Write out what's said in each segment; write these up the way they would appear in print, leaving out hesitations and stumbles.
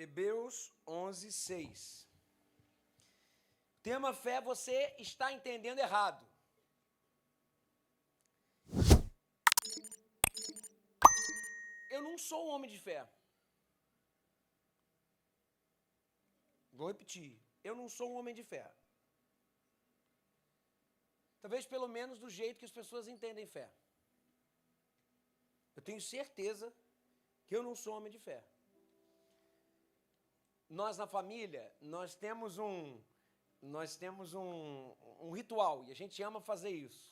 Hebreus 11, 6. Tema fé, você está entendendo errado. Eu não sou um homem de fé. Vou repetir. Eu não sou um homem de fé. Talvez pelo menos do jeito que as pessoas entendem fé. Eu tenho certeza que eu não sou homem de fé. Nós na família, nós temos um ritual e a gente ama fazer isso.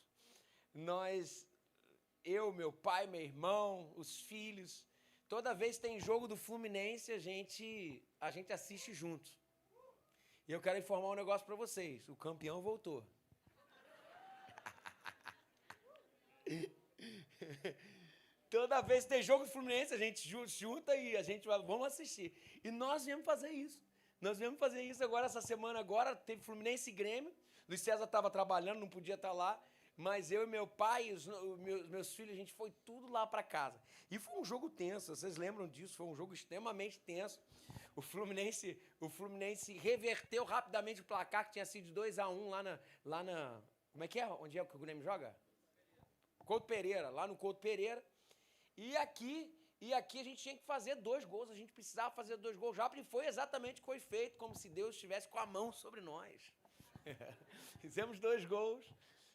Eu, meu pai, meu irmão, os filhos, toda vez que tem jogo do Fluminense, a gente assiste junto. E eu quero informar um negócio para vocês, o campeão voltou. Toda vez que tem jogo do Fluminense, a gente junta e a gente vamos assistir. E nós viemos fazer isso. Nós viemos fazer isso agora, essa semana agora, teve Fluminense e Grêmio. Luiz César estava trabalhando, não podia estar lá. Mas eu e meu pai, os meus filhos, a gente foi tudo lá para casa. E foi um jogo tenso, vocês lembram disso? Foi um jogo extremamente tenso. O Fluminense reverteu rapidamente o placar, que tinha sido 2-1 lá na... Como é que é? Onde é que o Grêmio joga? Couto Pereira, lá no Couto Pereira. E aqui a gente tinha que fazer 2 gols, a gente precisava fazer 2 gols já, e foi exatamente o que foi feito, como se Deus estivesse com a mão sobre nós. Fizemos 2 gols,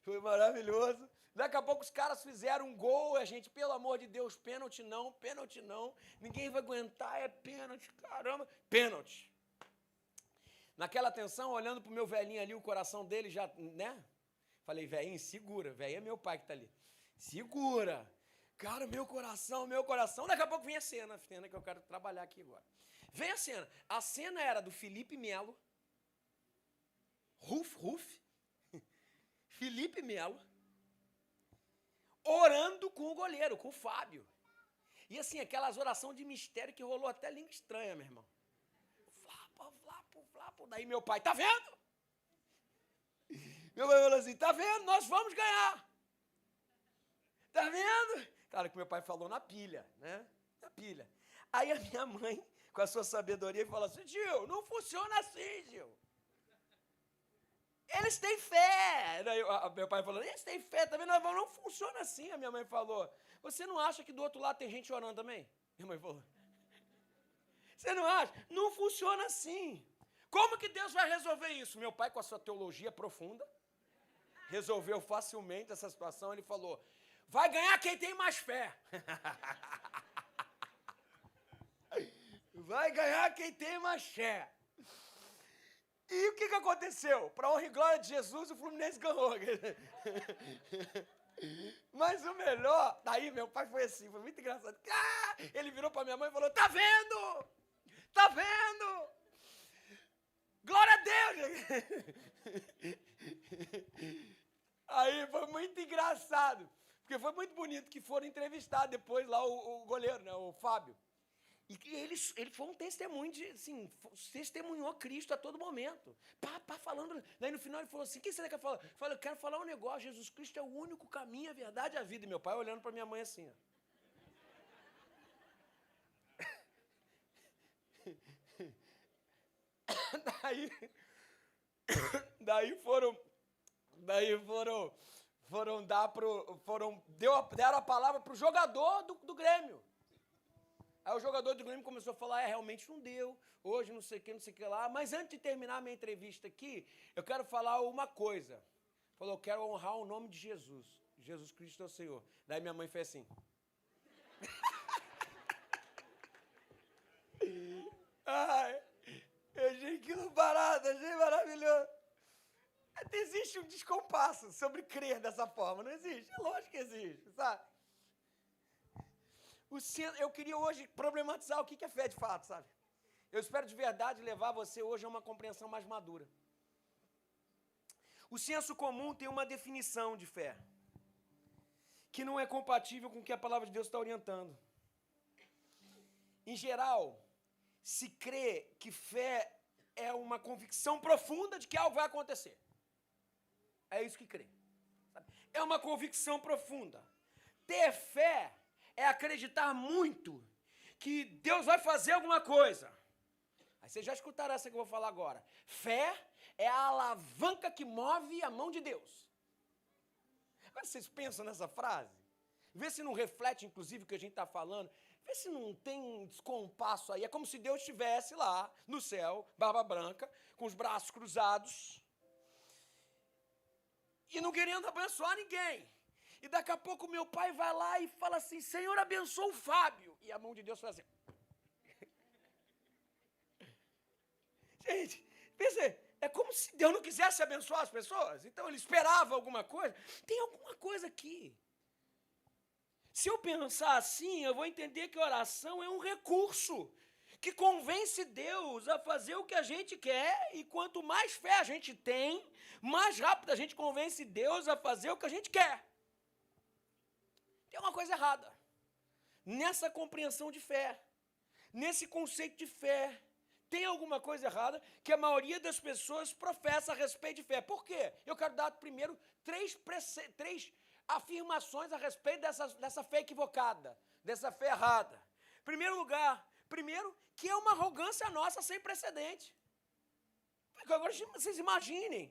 foi maravilhoso. Daqui a pouco os caras fizeram um gol, a gente, pelo amor de Deus, pênalti não, ninguém vai aguentar, é pênalti, caramba, pênalti. Naquela tensão, olhando pro meu velhinho ali, o coração dele já, né? Falei, velhinho, segura, velhinho é meu pai que tá ali. Segura. Cara, meu coração. Daqui a pouco vem a cena que eu quero trabalhar aqui agora. Vem a cena. A cena era do Felipe Melo. Felipe Melo. Orando com o goleiro, com o Fábio. E assim, aquelas orações de mistério que rolou até língua estranha, meu irmão. Flapo. Daí meu pai, tá vendo? Meu pai falou assim, tá vendo? Nós vamos ganhar. Tá vendo? Claro que meu pai falou na pilha, né? Na pilha. Aí a minha mãe, com a sua sabedoria, falou assim, Gil, não funciona assim, Gil. Eles têm fé. Daí, meu pai falou, eles têm fé também, não funciona assim. A minha mãe falou, você não acha que do outro lado tem gente orando também? Minha mãe falou, você não acha? Não funciona assim. Como que Deus vai resolver isso? Meu pai, com a sua teologia profunda, resolveu facilmente essa situação. Ele falou, vai ganhar quem tem mais fé. Vai ganhar quem tem mais fé. E o que aconteceu? Para honra e glória de Jesus, o Fluminense ganhou. Mas o melhor, daí meu pai foi assim, foi muito engraçado. Ele virou para minha mãe e falou, tá vendo? Tá vendo? Glória a Deus! Aí foi muito engraçado, porque foi muito bonito que foram entrevistar depois lá o goleiro, né, o Fábio. E ele foi um testemunho assim, testemunhou Cristo a todo momento. Falando. Daí no final ele falou assim, o que você quer falar? Eu falei, eu quero falar um negócio, Jesus Cristo é o único caminho, a verdade e a vida. E meu pai olhando para minha mãe assim, ó. Daí deram a palavra pro jogador do Grêmio. Aí o jogador do Grêmio começou a falar, realmente não deu, hoje não sei o que lá, mas antes de terminar a minha entrevista aqui, eu quero falar uma coisa. Falou, eu quero honrar o nome de Jesus. Jesus Cristo é o Senhor. Daí minha mãe fez assim. Ai, eu achei aquilo barato, achei maravilhoso. Existe um descompasso sobre crer dessa forma, não existe? É lógico que existe, sabe? Eu queria hoje problematizar o que é fé de fato, sabe? Eu espero de verdade levar você hoje a uma compreensão mais madura. O senso comum tem uma definição de fé, que não é compatível com o que a palavra de Deus está orientando. Em geral, se crê que fé é uma convicção profunda de que algo vai acontecer. É isso que crê. Sabe? É uma convicção profunda. Ter fé é acreditar muito que Deus vai fazer alguma coisa. Vocês já escutaram essa que eu vou falar agora. Fé é a alavanca que move a mão de Deus. Agora vocês pensam nessa frase? Vê se não reflete, inclusive, o que a gente está falando. Vê se não tem um descompasso aí. É como se Deus estivesse lá no céu, barba branca, com os braços cruzados, e não querendo abençoar ninguém. E daqui a pouco meu pai vai lá e fala assim, Senhor, abençoa o Fábio. E a mão de Deus faz assim. Gente, pensa, é como se Deus não quisesse abençoar as pessoas. Então ele esperava alguma coisa. Tem alguma coisa aqui. Se eu pensar assim, eu vou entender que oração é um recurso que convence Deus a fazer o que a gente quer, e quanto mais fé a gente tem, mais rápido a gente convence Deus a fazer o que a gente quer. Tem uma coisa errada nessa compreensão de fé, nesse conceito de fé. Tem alguma coisa errada que a maioria das pessoas professa a respeito de fé. Por quê? Eu quero dar primeiro três afirmações a respeito dessa fé equivocada, dessa fé errada. Primeiro, que é uma arrogância nossa sem precedente. Agora vocês imaginem,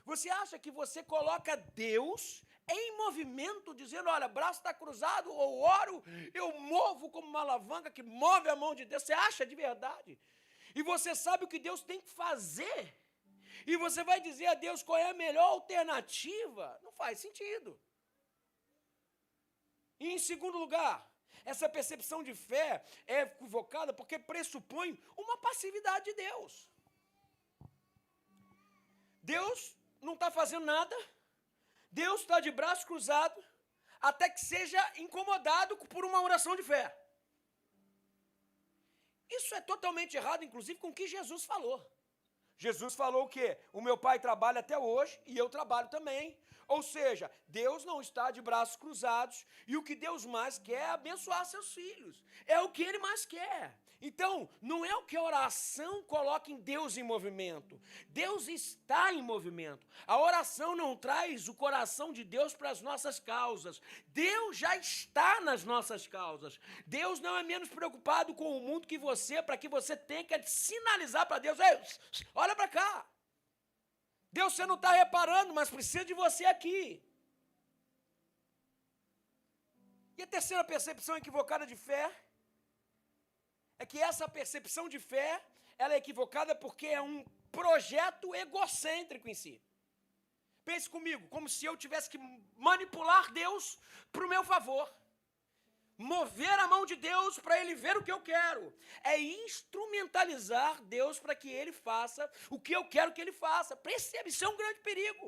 você acha que você coloca Deus em movimento, dizendo, olha, braço está cruzado, ou oro, eu movo como uma alavanca que move a mão de Deus. Você acha de verdade? E você sabe o que Deus tem que fazer? E você vai dizer a Deus qual é a melhor alternativa? Não faz sentido. E em segundo lugar, essa percepção de fé é equivocada porque pressupõe uma passividade de Deus. Deus não está fazendo nada, Deus está de braço cruzado, até que seja incomodado por uma oração de fé. Isso é totalmente errado, inclusive, com o que Jesus falou. Jesus falou o quê? O meu pai trabalha até hoje e eu trabalho também. Ou seja, Deus não está de braços cruzados, e o que Deus mais quer é abençoar seus filhos. É o que Ele mais quer. Então, não é o que a oração coloca em Deus em movimento. Deus está em movimento. A oração não traz o coração de Deus para as nossas causas. Deus já está nas nossas causas. Deus não é menos preocupado com o mundo que você, para que você tenha que sinalizar para Deus, ei, olha para cá. Deus, você não está reparando, mas precisa de você aqui. E a terceira percepção equivocada de fé é que essa percepção de fé, ela é equivocada porque é um projeto egocêntrico em si. Pense comigo, como se eu tivesse que manipular Deus para o meu favor. Mover a mão de Deus para Ele ver o que eu quero. É instrumentalizar Deus para que Ele faça o que eu quero que Ele faça. Percebe, isso é um grande perigo.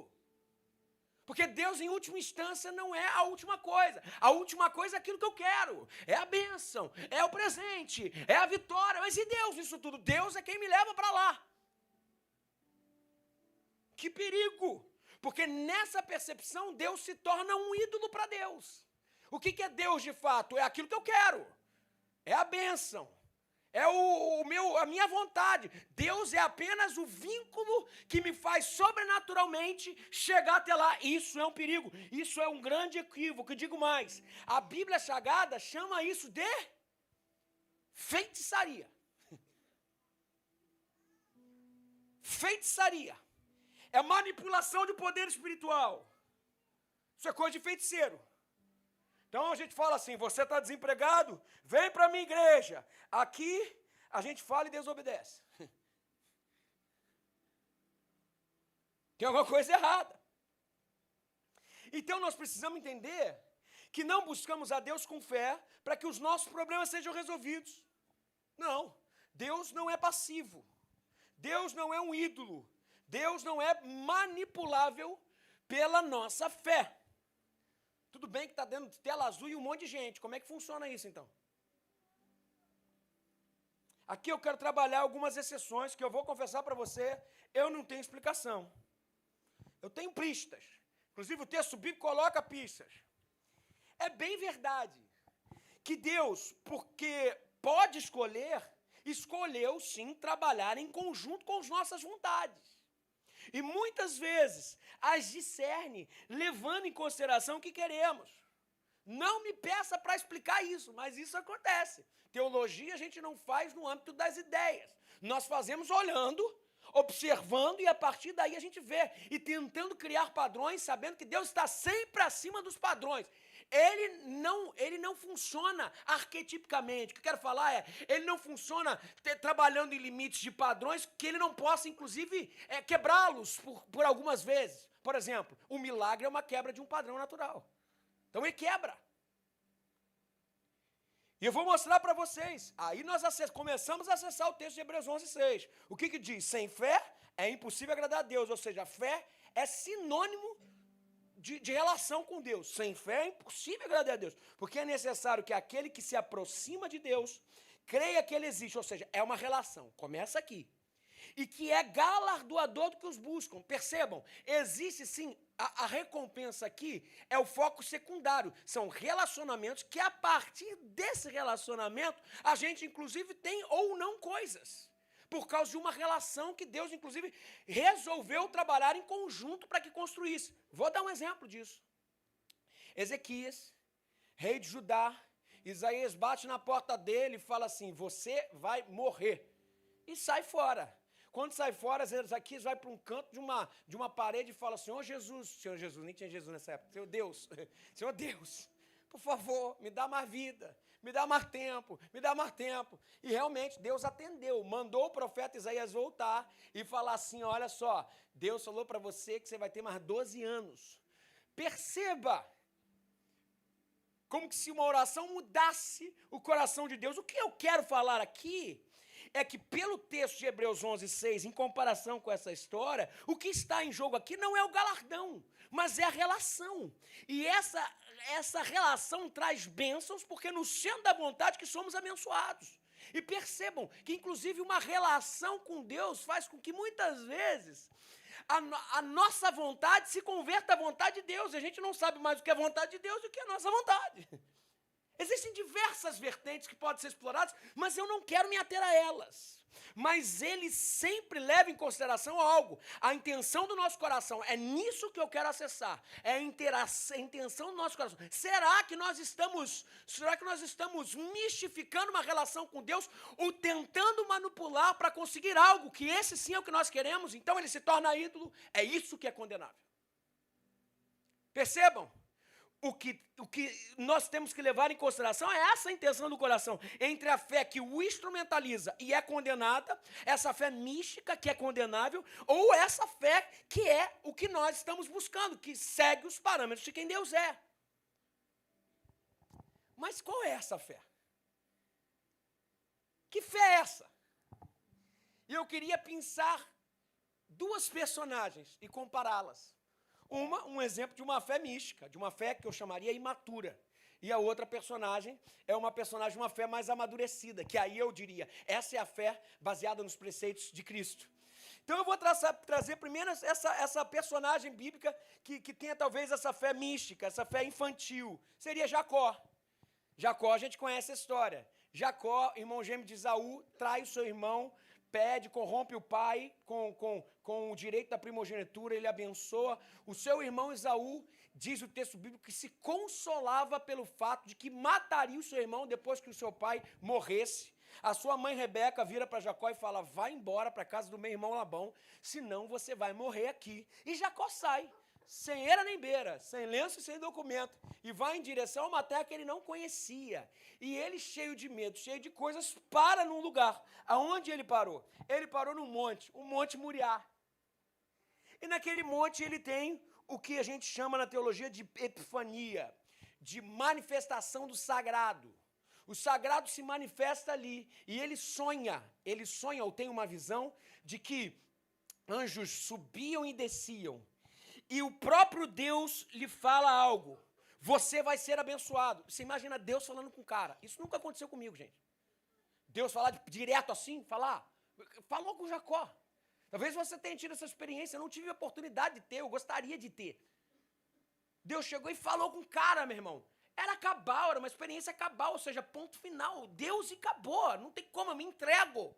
Porque Deus, em última instância, não é a última coisa. A última coisa é aquilo que eu quero. É a bênção, é o presente, é a vitória. Mas e Deus nisso tudo? Deus é quem me leva para lá. Que perigo! Porque nessa percepção, Deus se torna um ídolo para Deus. O que é Deus de fato? É aquilo que eu quero. É a bênção. É a minha vontade. Deus é apenas o vínculo que me faz sobrenaturalmente chegar até lá. Isso é um perigo. Isso é um grande equívoco. Eu digo mais. A Bíblia Sagrada chama isso de feitiçaria. Feitiçaria. É manipulação de poder espiritual. Isso é coisa de feiticeiro. Então a gente fala assim, você está desempregado? Vem para a minha igreja. Aqui a gente fala e desobedece. Tem alguma coisa errada. Então nós precisamos entender que não buscamos a Deus com fé para que os nossos problemas sejam resolvidos. Não, Deus não é passivo. Deus não é um ídolo. Deus não é manipulável pela nossa fé. Tudo bem que está dentro de tela azul e um monte de gente. Como é que funciona isso, então? Aqui eu quero trabalhar algumas exceções que eu vou confessar para você, eu não tenho explicação. Eu tenho pistas. Inclusive o texto bíblico coloca pistas. É bem verdade que Deus, porque pode escolher, escolheu sim trabalhar em conjunto com as nossas vontades. E muitas vezes as discerne, levando em consideração o que queremos. Não me peça para explicar isso, mas isso acontece. Teologia a gente não faz no âmbito das ideias. Nós fazemos olhando, observando, e a partir daí a gente vê. E tentando criar padrões, sabendo que Deus está sempre acima dos padrões. Ele não funciona arquetipicamente. O que eu quero falar é, ele não funciona trabalhando em limites de padrões que ele não possa, inclusive, quebrá-los por algumas vezes. Por exemplo, o milagre é uma quebra de um padrão natural. Então ele quebra. E eu vou mostrar para vocês. Aí nós começamos a acessar o texto de Hebreus 11:6. O que diz? Sem fé é impossível agradar a Deus. Ou seja, a fé é sinônimo de relação com Deus. Sem fé é impossível agradar a Deus. Porque é necessário que aquele que se aproxima de Deus creia que ele existe. Ou seja, é uma relação. Começa aqui. E que é galardoador do que os buscam. Percebam, existe sim, a recompensa aqui é o foco secundário. São relacionamentos que a partir desse relacionamento, a gente inclusive tem ou não coisas. Por causa de uma relação que Deus inclusive resolveu trabalhar em conjunto para que construísse. Vou dar um exemplo disso. Ezequias, rei de Judá, Isaías bate na porta dele e fala assim, você vai morrer. E sai fora. Quando sai fora, Ezequias vai para um canto de uma parede e fala, Senhor Jesus, nem tinha Jesus nessa época, Senhor Deus, por favor, me dá mais vida, me dá mais tempo. E realmente Deus atendeu, mandou o profeta Isaías voltar e falar assim, olha só, Deus falou para você que você vai ter mais 12 anos. Perceba como que se uma oração mudasse o coração de Deus. O que eu quero falar aqui é que pelo texto de Hebreus 11:6, em comparação com essa história, o que está em jogo aqui não é o galardão, mas é a relação. E essa relação traz bênçãos, porque no centro da vontade que somos abençoados. E percebam que, inclusive, uma relação com Deus faz com que, muitas vezes, a nossa vontade se converta à vontade de Deus. E a gente não sabe mais o que é a vontade de Deus do que a nossa vontade. Existem diversas vertentes que podem ser exploradas, mas eu não quero me ater a elas. Mas ele sempre leva em consideração algo. A intenção do nosso coração, é nisso que eu quero acessar. É a intenção do nosso coração. Será que nós estamos mistificando uma relação com Deus ou tentando manipular para conseguir algo, que esse sim é o que nós queremos? Então ele se torna ídolo. É isso que é condenável. Percebam? O que nós temos que levar em consideração é essa intenção do coração, entre a fé que o instrumentaliza e é condenada, essa fé mística que é condenável, ou essa fé que é o que nós estamos buscando, que segue os parâmetros de quem Deus é. Mas qual é essa fé? Que fé é essa? E eu queria pensar duas personagens e compará-las. Um exemplo de uma fé mística, de uma fé que eu chamaria imatura. E a outra personagem é uma personagem de uma fé mais amadurecida, que aí eu diria, essa é a fé baseada nos preceitos de Cristo. Então eu vou trazer primeiro essa personagem bíblica que tenha talvez essa fé mística, essa fé infantil. Seria Jacó. Jacó, a gente conhece a história. Jacó, irmão gêmeo de Esaú, trai o seu irmão, corrompe o pai com o direito da primogenitura, ele abençoa. O seu irmão Esaú, diz o texto bíblico, que se consolava pelo fato de que mataria o seu irmão depois que o seu pai morresse. A sua mãe Rebeca vira para Jacó e fala, vai embora para a casa do meu irmão Labão, senão você vai morrer aqui. E Jacó sai, sem eira nem beira, sem lenço e sem documento, e vai em direção a uma terra que ele não conhecia. E ele, cheio de medo, cheio de coisas, para num lugar. Aonde ele parou? Ele parou num monte, o Monte Moriá. E naquele monte ele tem o que a gente chama na teologia de epifania, de manifestação do sagrado. O sagrado se manifesta ali, e ele sonha ou tem uma visão de que anjos subiam e desciam, e o próprio Deus lhe fala algo. Você vai ser abençoado. Você imagina Deus falando com o cara. Isso nunca aconteceu comigo, gente. Deus falar direto assim, falou com Jacó. Talvez você tenha tido essa experiência, eu não tive a oportunidade de ter, eu gostaria de ter. Deus chegou e falou com o cara, meu irmão. Era cabal, era uma experiência cabal, ou seja, ponto final. Deus e acabou, não tem como, eu me entrego.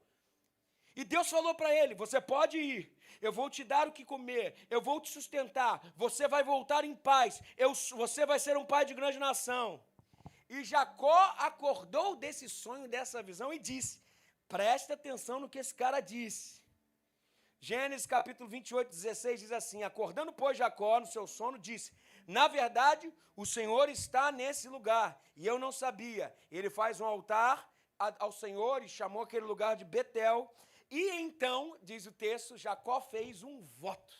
E Deus falou para ele, você pode ir, eu vou te dar o que comer, eu vou te sustentar, você vai voltar em paz, você vai ser um pai de grande nação. E Jacó acordou desse sonho, dessa visão e disse, preste atenção no que esse cara disse. Gênesis capítulo 28, 16 diz assim, acordando pois Jacó no seu sono, disse, na verdade o Senhor está nesse lugar, e eu não sabia. Ele faz um altar ao Senhor e chamou aquele lugar de Betel. E então, diz o texto, Jacó fez um voto.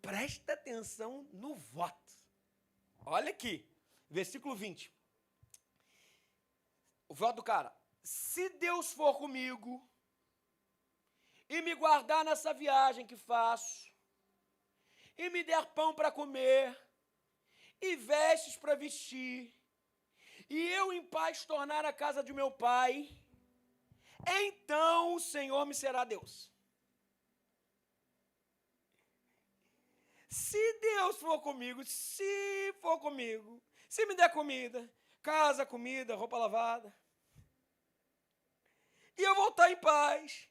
Presta atenção no voto. Olha aqui, versículo 20. O voto do cara. Se Deus for comigo e me guardar nessa viagem que faço, e me der pão para comer, e vestes para vestir, e eu em paz tornar a casa de meu pai, então o Senhor me será Deus. Se Deus for comigo, se me der comida, casa, comida, roupa lavada, e eu voltar em paz,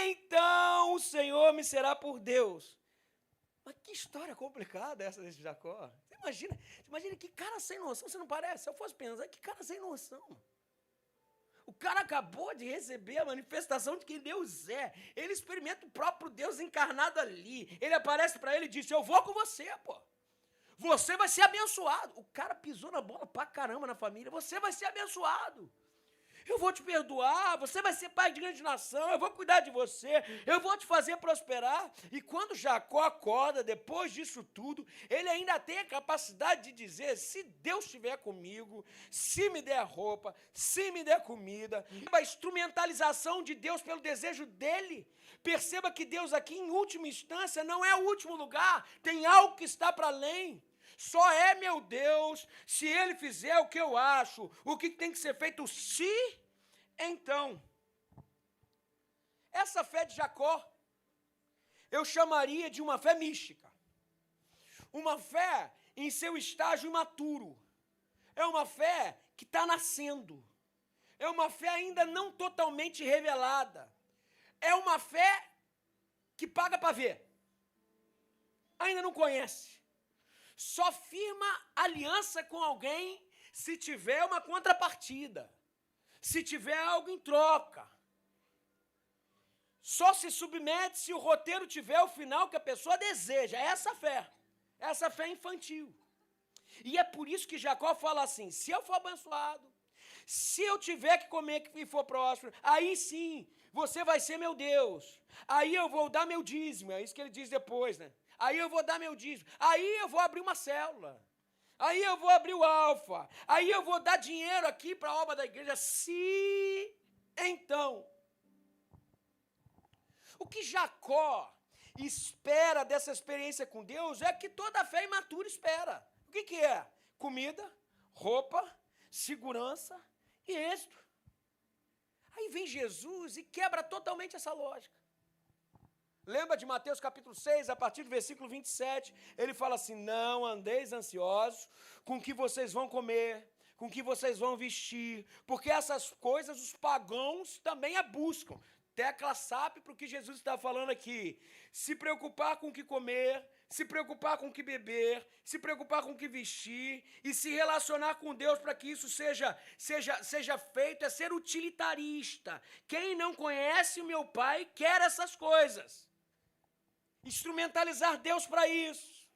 então o Senhor me será por Deus. Mas que história complicada essa desse Jacó. Você imagina que cara sem noção, você não parece? Se eu fosse pensar, que cara sem noção. O cara acabou de receber a manifestação de quem Deus é. Ele experimenta o próprio Deus encarnado ali. Ele aparece para ele e diz, eu vou com você, pô. Você vai ser abençoado. O cara pisou na bola pra caramba na família. Você vai ser abençoado. Eu vou te perdoar, você vai ser pai de grande nação, eu vou cuidar de você, eu vou te fazer prosperar. E quando Jacó acorda, depois disso tudo, ele ainda tem a capacidade de dizer, se Deus estiver comigo, se me der roupa, se me der comida, a instrumentalização de Deus pelo desejo dele. Perceba que Deus aqui, em última instância, não é o último lugar, tem algo que está para além. Só é meu Deus se ele fizer o que eu acho, o que tem que ser feito se, então. Essa fé de Jacó, eu chamaria de uma fé mística. Uma fé em seu estágio imaturo. É uma fé que está nascendo. É uma fé ainda não totalmente revelada. É uma fé que paga para ver. Ainda não conhece. Só firma aliança com alguém se tiver uma contrapartida, se tiver algo em troca. Só se submete se o roteiro tiver o final que a pessoa deseja. Essa fé infantil. E é por isso que Jacó fala assim, se eu for abençoado, se eu tiver que comer e for próspero, aí sim, você vai ser meu Deus. Aí eu vou dar meu dízimo, é isso que ele diz depois, né? Aí eu vou dar meu dízimo, aí eu vou abrir uma célula, aí eu vou abrir o alfa, aí eu vou dar dinheiro aqui para a obra da igreja, se então. O que Jacó espera dessa experiência com Deus é que toda fé imatura espera. O que é? Comida, roupa, segurança e êxito. Aí vem Jesus e quebra totalmente essa lógica. Lembra de Mateus capítulo 6, a partir do versículo 27, ele fala assim, não andeis ansiosos com o que vocês vão comer, com o que vocês vão vestir, porque essas coisas os pagãos também a buscam. Tecla SAP para o que Jesus está falando aqui. Se preocupar com o que comer, se preocupar com o que beber, se preocupar com o que vestir e se relacionar com Deus para que isso seja feito, é ser utilitarista. Quem não conhece o meu Pai quer essas coisas. Instrumentalizar Deus para isso.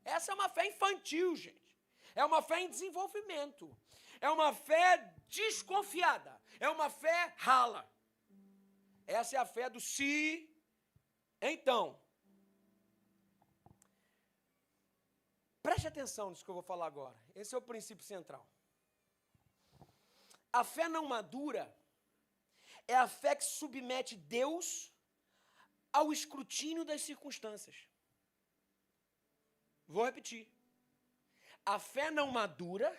Essa é uma fé infantil, gente. É uma fé em desenvolvimento. É uma fé desconfiada. É uma fé rala. Essa é a fé do se, então. Preste atenção nisso que eu vou falar agora. Esse é o princípio central. A fé não madura é a fé que submete Deus ao escrutínio das circunstâncias. Vou repetir. A fé não madura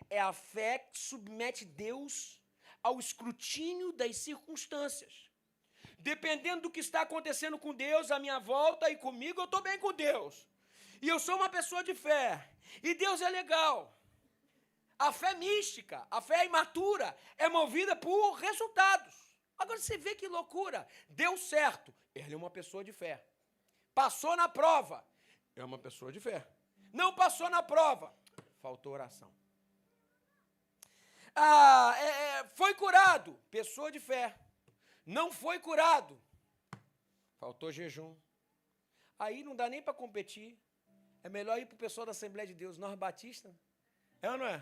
é a fé que submete Deus ao escrutínio das circunstâncias. Dependendo do que está acontecendo com Deus à minha volta e comigo, eu estou bem com Deus. E eu sou uma pessoa de fé. E Deus é legal. A fé mística, a fé imatura, é movida por resultados. Agora você vê que loucura. Deu certo. Ele é uma pessoa de fé. Passou na prova. É uma pessoa de fé. Não passou na prova. Faltou oração. Foi curado. Pessoa de fé. Não foi curado. Faltou jejum. Aí não dá nem para competir. É melhor ir para o pessoal da Assembleia de Deus. Nós batistas. É ou não é?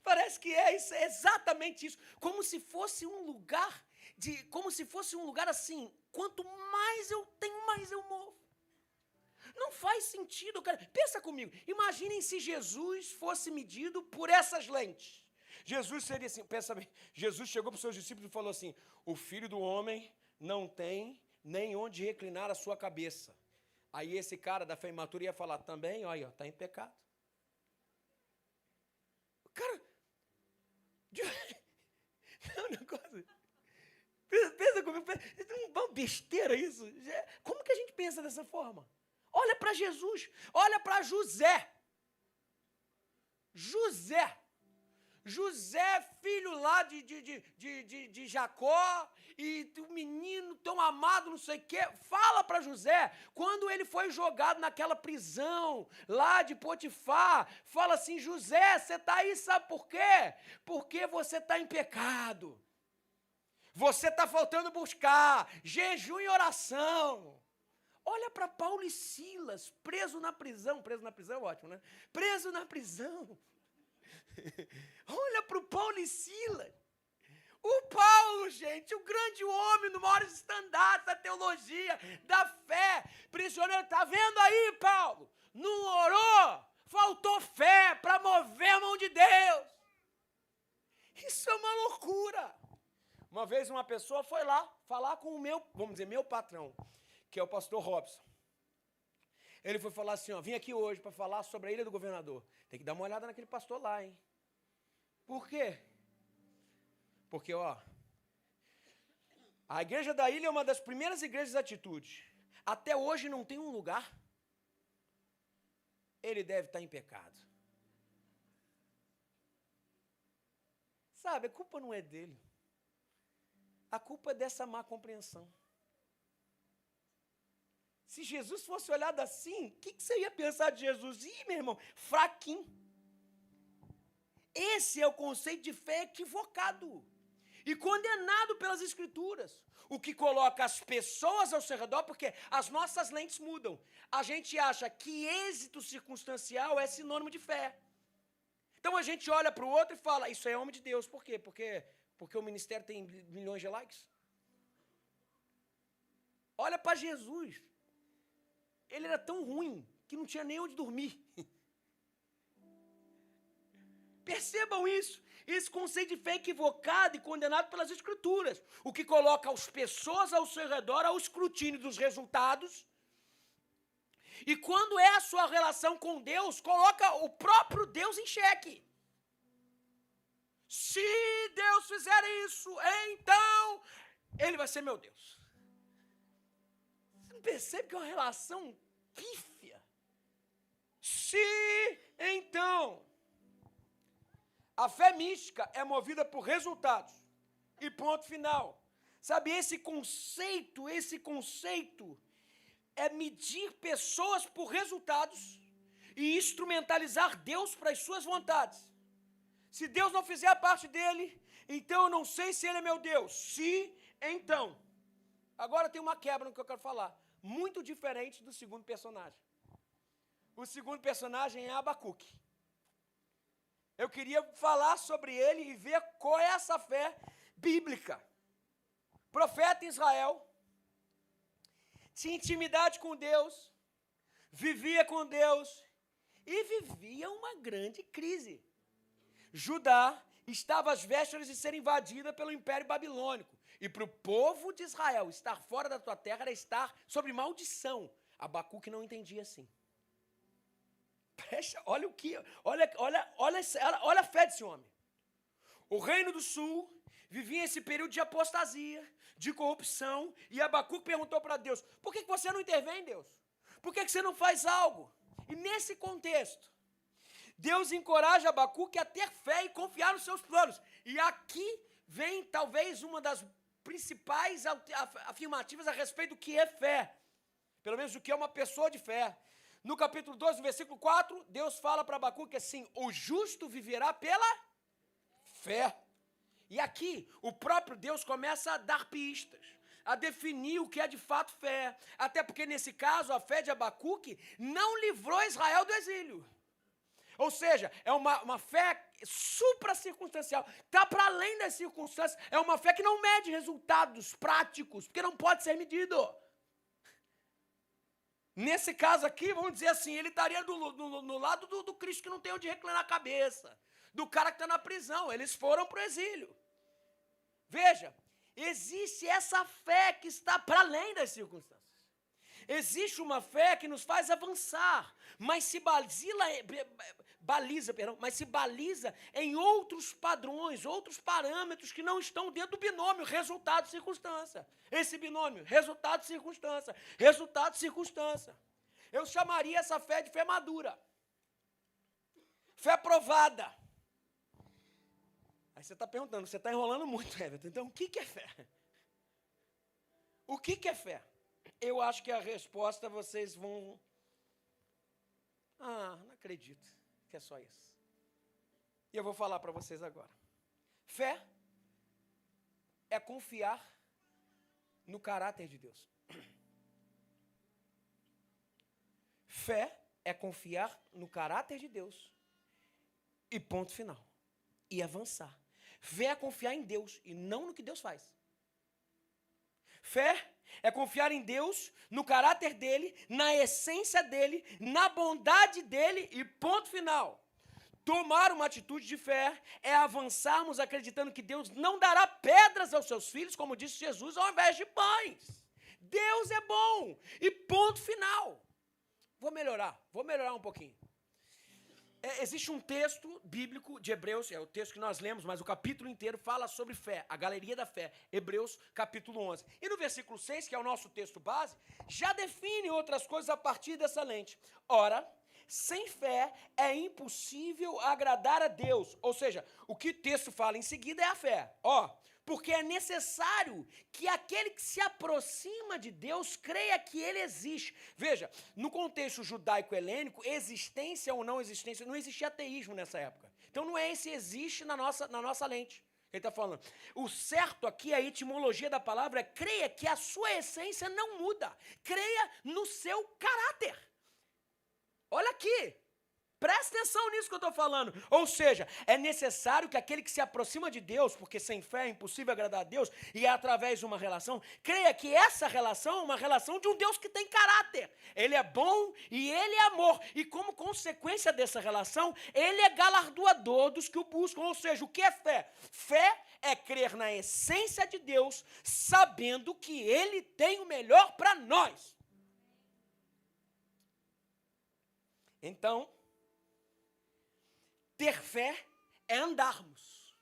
Parece que é isso, é exatamente isso. Como se fosse um lugar assim, quanto mais eu tenho, mais eu movo. Não faz sentido, cara. Pensa comigo. Imaginem se Jesus fosse medido por essas lentes. Jesus seria assim, pensa bem. Jesus chegou para os seus discípulos e falou assim: o Filho do Homem não tem nem onde reclinar a sua cabeça. Aí esse cara da fé imatura ia falar também, olha, está em pecado. Cara, não, negócio. Pensa comigo, é uma besteira isso. Como que a gente pensa dessa forma? Olha para Jesus, olha para José. José, filho lá de Jacó, e o menino tão amado, não sei o quê. Fala para José, quando ele foi jogado naquela prisão lá de Potifar, fala assim: José, você está aí, sabe por quê? Porque você está em pecado. Você está faltando buscar jejum e oração. Olha para Paulo e Silas, preso na prisão é ótimo, né? Preso na prisão. Olha para o Paulo e Silas. O Paulo, gente, o grande homem, no maior estandarte da teologia, da fé, prisioneiro, está vendo aí, Paulo? Não orou, faltou fé para mover a mão de Deus. Isso é uma loucura. Uma vez uma pessoa foi lá falar com o meu patrão, que é o pastor Robson. Ele foi falar assim, ó, vim aqui hoje para falar sobre a Ilha do Governador. Tem que dar uma olhada naquele pastor lá, hein? Por quê? Porque, ó, a igreja da ilha é uma das primeiras igrejas de atitude. Até hoje não tem um lugar. Ele deve estar em pecado. Sabe, a culpa não é dele. A culpa é dessa má compreensão. Se Jesus fosse olhado assim, o que você ia pensar de Jesus? Ih, meu irmão, fraquinho. Esse é o conceito de fé equivocado e condenado pelas Escrituras. O que coloca as pessoas ao seu redor, porque as nossas lentes mudam. A gente acha que êxito circunstancial é sinônimo de fé. Então a gente olha para o outro e fala, isso é homem de Deus. Por quê? Porque o ministério tem milhões de likes. Olha para Jesus. Ele era tão ruim que não tinha nem onde dormir. Percebam isso. Esse conceito de fé equivocado e condenado pelas Escrituras. O que coloca as pessoas ao seu redor ao escrutínio dos resultados. E quando é a sua relação com Deus, coloca o próprio Deus em xeque. Se Deus fizer isso, então Ele vai ser meu Deus. Você não percebe que é uma relação pífia? Se então... A fé mística é movida por resultados. E ponto final. Sabe, esse conceito é medir pessoas por resultados e instrumentalizar Deus para as suas vontades. Se Deus não fizer a parte dele, então eu não sei se ele é meu Deus. Se, então. Agora tem uma quebra no que eu quero falar. Muito diferente do segundo personagem. O segundo personagem é Abacuque. Eu queria falar sobre ele e ver qual é essa fé bíblica. Profeta em Israel, tinha intimidade com Deus, vivia com Deus e vivia uma grande crise. Judá estava às vésperas de ser invadida pelo Império Babilônico. E para o povo de Israel estar fora da tua terra era estar sob maldição. Abacuque não entendia assim. Olha a fé desse homem. O reino do sul vivia esse período de apostasia, de corrupção, e Abacuque perguntou para Deus, por que você não intervém, Deus? Por que você não faz algo? E nesse contexto, Deus encoraja Abacuque a ter fé e confiar nos seus planos. E aqui vem talvez uma das principais afirmativas a respeito do que é fé. Pelo menos o que é uma pessoa de fé. No capítulo 2, no versículo 4, Deus fala para Abacuque assim, o justo viverá pela fé. E aqui, o próprio Deus começa a dar pistas, a definir o que é de fato fé. Até porque, nesse caso, a fé de Abacuque não livrou Israel do exílio. Ou seja, é uma fé supra-circunstancial, está para além das circunstâncias. É uma fé que não mede resultados práticos, porque não pode ser medido. Nesse caso aqui, vamos dizer assim, ele estaria no lado do Cristo que não tem onde reclinar a cabeça, do cara que está na prisão. Eles foram para o exílio. Veja, existe essa fé que está para além das circunstâncias. Existe uma fé que nos faz avançar, mas se baliza em outros padrões, outros parâmetros que não estão dentro do binômio resultado-circunstância. Esse binômio, resultado-circunstância, resultado-circunstância. Eu chamaria essa fé de fé madura. Fé provada. Aí você está perguntando, você está enrolando muito, Everton. Então, o que é fé? O que é fé? Eu acho que a resposta vocês vão... não acredito que é só isso. E eu vou falar para vocês agora. Fé é confiar no caráter de Deus. Fé é confiar no caráter de Deus. E ponto final. E avançar. Fé é confiar em Deus e não no que Deus faz. Fé é confiar em Deus, no caráter dele, na essência dele, na bondade dele e ponto final. Tomar uma atitude de fé é avançarmos acreditando que Deus não dará pedras aos seus filhos, como disse Jesus, ao invés de pães. Deus é bom e ponto final. Vou melhorar um pouquinho. Existe um texto bíblico de Hebreus, é o texto que nós lemos, mas o capítulo inteiro fala sobre fé, a galeria da fé, Hebreus capítulo 11. E no versículo 6, que é o nosso texto base, já define outras coisas a partir dessa lente. Ora, sem fé é impossível agradar a Deus. Ou seja, o que o texto fala em seguida é a fé. Porque é necessário que aquele que se aproxima de Deus creia que ele existe. Veja, no contexto judaico-helênico, existência ou não existência, não existia ateísmo nessa época. Então não é esse existe na nossa lente. Ele está falando, o certo aqui, a etimologia da palavra é creia que a sua essência não muda. Creia no seu caráter. Olha aqui. Presta atenção nisso que eu estou falando. Ou seja, é necessário que aquele que se aproxima de Deus, porque sem fé é impossível agradar a Deus, e é através de uma relação, creia que essa relação é uma relação de um Deus que tem caráter. Ele é bom e ele é amor. E como consequência dessa relação, ele é galardoador dos que o buscam. Ou seja, o que é fé? Fé é crer na essência de Deus, sabendo que ele tem o melhor para nós. Então, ter fé é andarmos.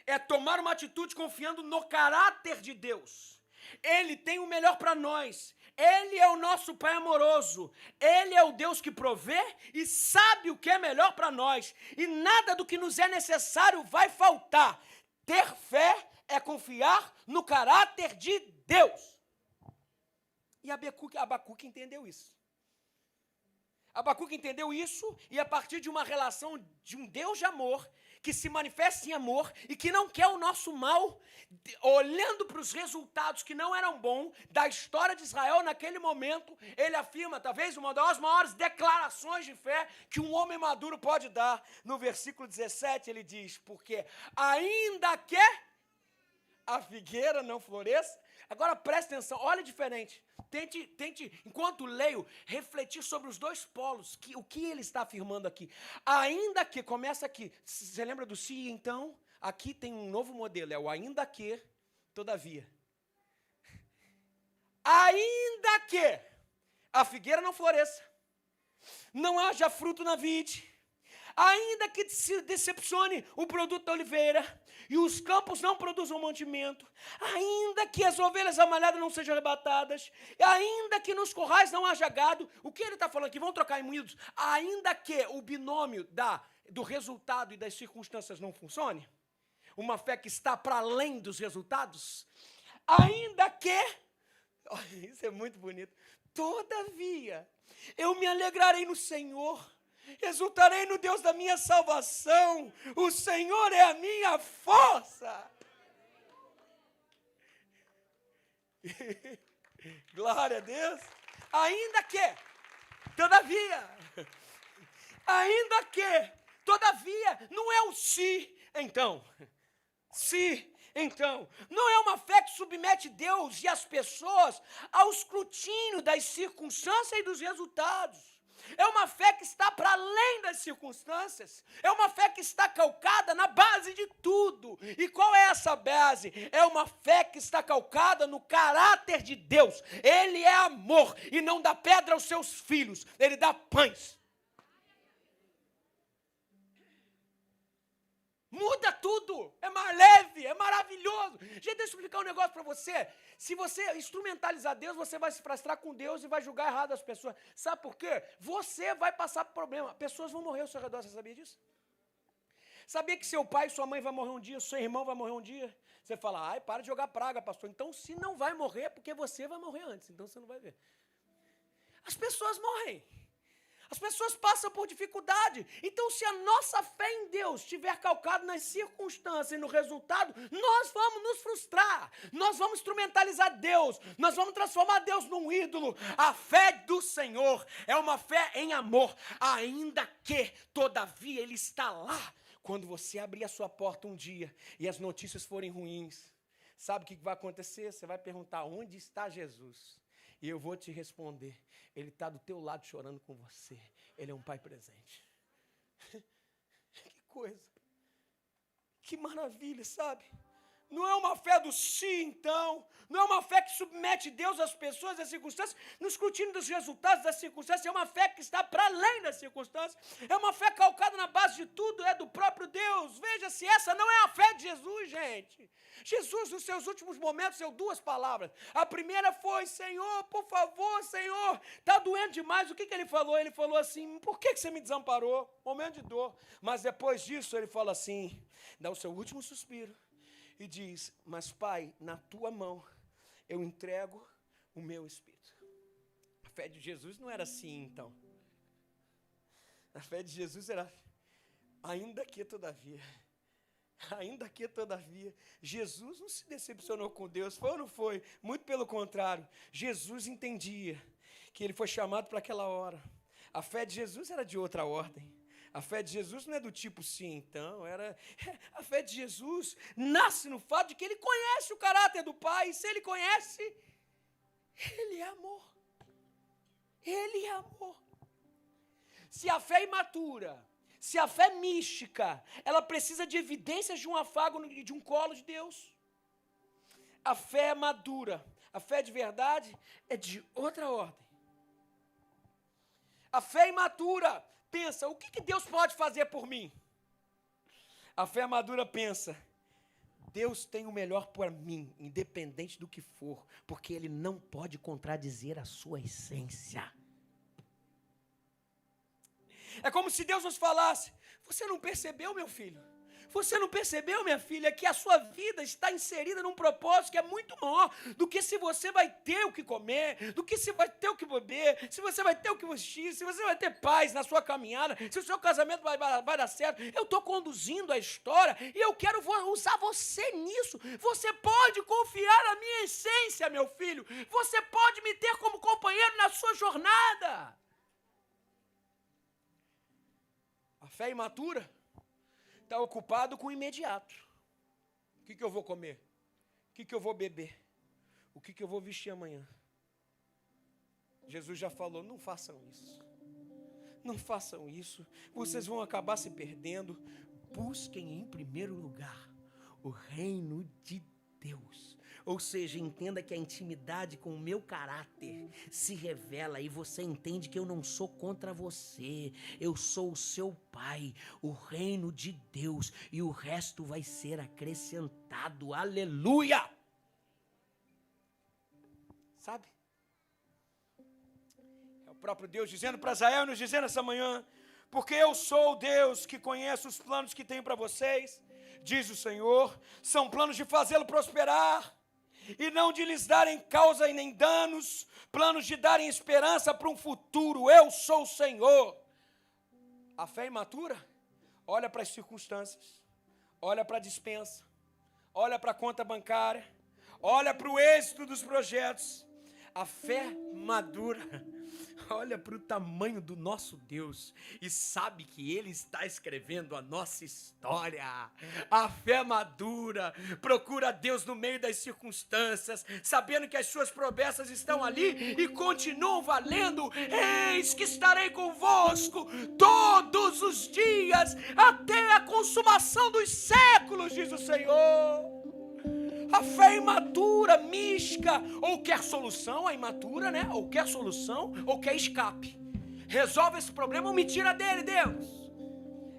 É tomar uma atitude confiando no caráter de Deus. Ele tem o melhor para nós. Ele é o nosso Pai amoroso. Ele é o Deus que provê e sabe o que é melhor para nós. E nada do que nos é necessário vai faltar. Ter fé é confiar no caráter de Deus. E Abacuque entendeu isso. Abacuque entendeu isso e a partir de uma relação de um Deus de amor, que se manifesta em amor e que não quer o nosso mal, olhando para os resultados que não eram bons da história de Israel naquele momento, ele afirma talvez uma das maiores declarações de fé que um homem maduro pode dar. No versículo 17 ele diz, porque ainda que a figueira não floresça. Agora preste atenção, olha diferente. Tente, enquanto leio, refletir sobre os dois polos, o que ele está afirmando aqui. Ainda que, começa aqui, você lembra do se, então? Aqui tem um novo modelo, é o ainda que, todavia. Ainda que a figueira não floresça, não haja fruto na vide, ainda que se decepcione o produto da oliveira, e os campos não produzam mantimento, ainda que as ovelhas amalhadas não sejam arrebatadas, ainda que nos currais não haja gado, o que ele está falando aqui? Vão trocar em moídos, ainda que o binômio do resultado e das circunstâncias não funcione, uma fé que está para além dos resultados, ainda que, isso é muito bonito, todavia, eu me alegrarei no Senhor, exultarei no Deus da minha salvação, o Senhor é a minha força. Glória a Deus. Ainda que, todavia, não é o então, não é uma fé que submete Deus e as pessoas ao escrutínio das circunstâncias e dos resultados. É uma fé que está para além das circunstâncias. É uma fé que está calcada na base de tudo. E qual é essa base? É uma fé que está calcada no caráter de Deus. Ele é amor e não dá pedra aos seus filhos. Ele dá pães. Muda tudo, é mais leve, é maravilhoso. Gente, deixa eu explicar um negócio para você. Se você instrumentalizar Deus, você vai se frustrar com Deus e vai julgar errado as pessoas. Sabe por quê? Você vai passar por problema. Pessoas vão morrer ao seu redor, você sabia disso? Sabia que seu pai e sua mãe vão morrer um dia, seu irmão vai morrer um dia? Você fala, ai, para de jogar praga, pastor. Então, se não vai morrer, é porque você vai morrer antes. Então, você não vai ver. As pessoas morrem. As pessoas passam por dificuldade. Então, se a nossa fé em Deus estiver calcada nas circunstâncias e no resultado, nós vamos nos frustrar. Nós vamos instrumentalizar Deus. Nós vamos transformar Deus num ídolo. A fé do Senhor é uma fé em amor. Ainda que, todavia, Ele está lá. Quando você abrir a sua porta um dia e as notícias forem ruins, sabe o que vai acontecer? Você vai perguntar, onde está Jesus? E eu vou te responder, Ele está do teu lado chorando com você. Ele é um pai presente. Que coisa. Que maravilha, sabe? Não é uma fé do sim, então. Não é uma fé que submete Deus às pessoas, às circunstâncias, no escrutínio dos resultados das circunstâncias. É uma fé que está para além das circunstâncias. É uma fé calcada na base de tudo, é do próprio Deus. Veja se essa não é a fé de Jesus, gente. Jesus, nos seus últimos momentos, deu duas palavras. A primeira foi, Senhor, por favor, Senhor, está doendo demais. O que ele falou? Ele falou assim, por que você me desamparou? Momento de dor. Mas depois disso, ele fala assim, dá o seu último suspiro. E diz, mas Pai, na tua mão eu entrego o meu espírito. A fé de Jesus não era assim, então. A fé de Jesus era, ainda que todavia. Jesus não se decepcionou com Deus, foi ou não foi? Muito pelo contrário, Jesus entendia que ele foi chamado para aquela hora. A fé de Jesus era de outra ordem. A fé de Jesus não é do tipo sim, então, a fé de Jesus nasce no fato de que ele conhece o caráter do Pai, e se ele conhece, ele é amor. Ele é amor. Se a fé é imatura, se a fé é mística, ela precisa de evidências de um afago, de um colo de Deus. A fé é madura, a fé de verdade é de outra ordem. A fé imatura pensa, o que Deus pode fazer por mim? A fé madura pensa, Deus tem o melhor por mim, independente do que for, porque Ele não pode contradizer a sua essência. É como se Deus nos falasse, você não percebeu, meu filho? Você não percebeu, minha filha, que a sua vida está inserida num propósito que é muito maior do que se você vai ter o que comer, do que se vai ter o que beber, se você vai ter o que vestir, se você vai ter paz na sua caminhada, se o seu casamento vai dar certo. Eu estou conduzindo a história e eu quero usar você nisso. Você pode confiar na minha essência, meu filho. Você pode me ter como companheiro na sua jornada. A fé imatura está ocupado com o imediato. O que eu vou comer? O que eu vou beber? O que eu vou vestir amanhã? Jesus já falou, não façam isso. Não façam isso. Vocês vão acabar se perdendo. Busquem em primeiro lugar o reino de Deus. Ou seja, entenda que a intimidade com o meu caráter se revela e você entende que eu não sou contra você, eu sou o seu Pai, o reino de Deus, e o resto vai ser acrescentado, aleluia! Sabe? É o próprio Deus dizendo para Israel, nos dizendo essa manhã, porque eu sou o Deus que conhece os planos que tenho para vocês, diz o Senhor, são planos de fazê-lo prosperar, e não de lhes darem causa e nem danos, planos de darem esperança para um futuro. Eu sou o Senhor. A fé imatura olha para as circunstâncias, olha para a dispensa, olha para a conta bancária, olha para o êxito dos projetos. A fé madura olha para o tamanho do nosso Deus e sabe que Ele está escrevendo a nossa história. A fé madura procura Deus no meio das circunstâncias, sabendo que as suas promessas estão ali e continuam valendo. Eis que estarei convosco todos os dias, até a consumação dos séculos, diz o Senhor. A fé imatura, mística, ou quer solução, a imatura, né? Ou quer solução, ou quer escape. Resolve esse problema ou me tira dele, Deus.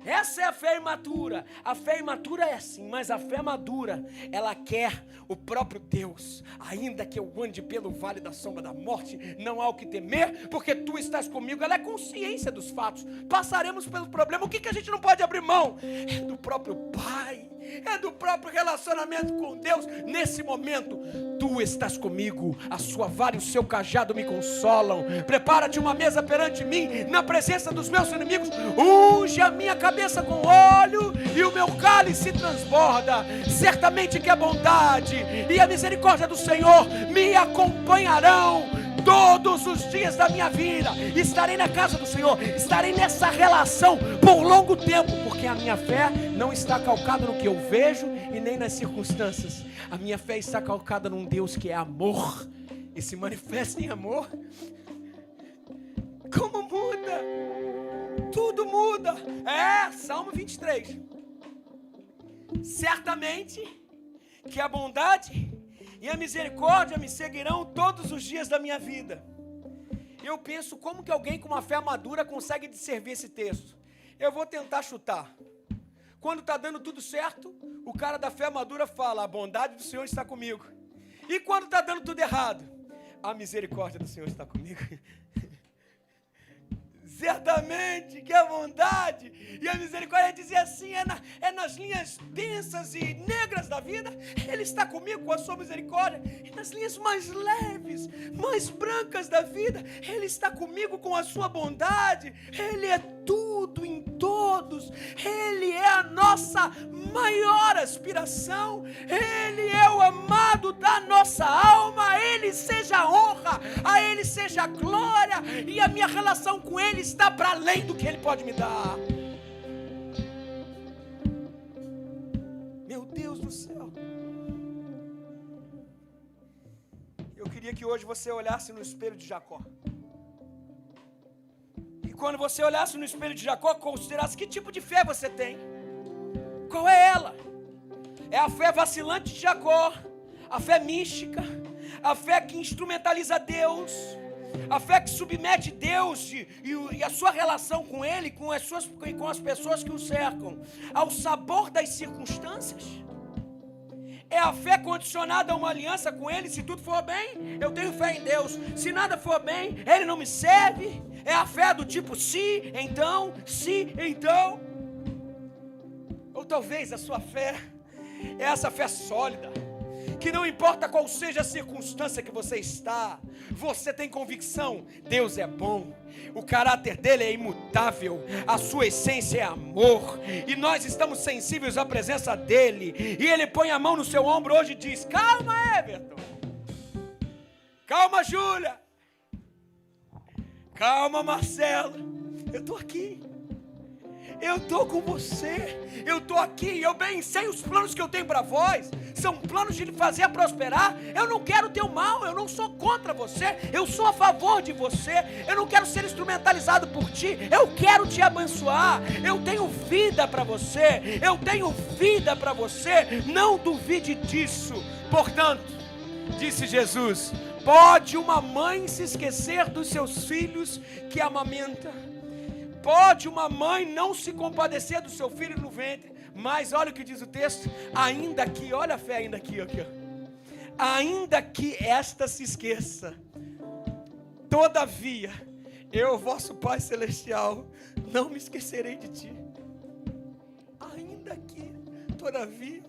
Essa é a fé imatura. A fé imatura é assim, mas a fé madura, ela quer o próprio Deus. Ainda que eu ande pelo vale da sombra da morte, não há o que temer, porque tu estás comigo. Ela é consciência dos fatos. Passaremos pelo problema. O que a gente não pode abrir mão? É do próprio Pai. É do próprio relacionamento com Deus. Nesse momento, tu estás comigo, a sua vara e o seu cajado me consolam. Prepara-te uma mesa perante mim, na presença dos meus inimigos. Unge a minha cabeça com óleo e o meu cálice transborda. Certamente que a bondade e a misericórdia do Senhor me acompanharão todos os dias da minha vida. Estarei na casa do Senhor, estarei nessa relação por longo tempo, porque a minha fé não está calcada no que eu vejo e nem nas circunstâncias. A minha fé está calcada num Deus que é amor e se manifesta em amor. Como muda? Tudo muda. Salmo 23. Certamente que a bondade e a misericórdia me seguirão todos os dias da minha vida. Eu penso, como que alguém com uma fé madura consegue discernir esse texto? Eu vou tentar chutar. Quando está dando tudo certo, o cara da fé madura fala, a bondade do Senhor está comigo. E quando está dando tudo errado, a misericórdia do Senhor está comigo. Certamente que a bondade e a misericórdia, dizia assim, é nas linhas densas e negras da vida, Ele está comigo com a sua misericórdia, e nas linhas mais leves, mais brancas da vida, Ele está comigo com a sua bondade. Ele é tudo em todos, Ele é a nossa maior aspiração, Ele é o amado da nossa alma. A Ele seja a honra, a Ele seja a glória, e a minha relação com Ele está para além do que Ele pode me dar. Meu Deus do céu. Eu queria que hoje você olhasse no espelho de Jacó. E quando você olhasse no espelho de Jacó, considerasse que tipo de fé você tem. Qual é ela? É a fé vacilante de Jacó, a fé mística, a fé que instrumentaliza Deus, a fé que submete Deus e a sua relação com Ele, com as pessoas que o cercam, ao sabor das circunstâncias. É a fé condicionada a uma aliança com Ele. Se tudo for bem, eu tenho fé em Deus. Se nada for bem, Ele não me serve. É a fé do tipo se, então, ou talvez a sua fé é essa fé sólida, que não importa qual seja a circunstância que você está, você tem convicção, Deus é bom, o caráter dele é imutável, a sua essência é amor, e nós estamos sensíveis à presença dele, e ele põe a mão no seu ombro hoje e diz, calma Everton, calma Júlia, calma Marcelo, eu estou aqui. Eu estou com você, eu estou aqui, eu bem sei os planos que eu tenho para vós, são planos de lhe fazer prosperar. Eu não quero teu mal, eu não sou contra você, eu sou a favor de você, eu não quero ser instrumentalizado por ti, eu quero te abençoar, eu tenho vida para você, não duvide disso. Portanto, disse Jesus, pode uma mãe se esquecer dos seus filhos que amamenta? Pode uma mãe não se compadecer do seu filho no ventre? Mas olha o que diz o texto, ainda que, olha a fé ainda aqui, ó. Ainda que esta se esqueça, todavia, eu, vosso Pai Celestial, não me esquecerei de ti. Ainda que, todavia,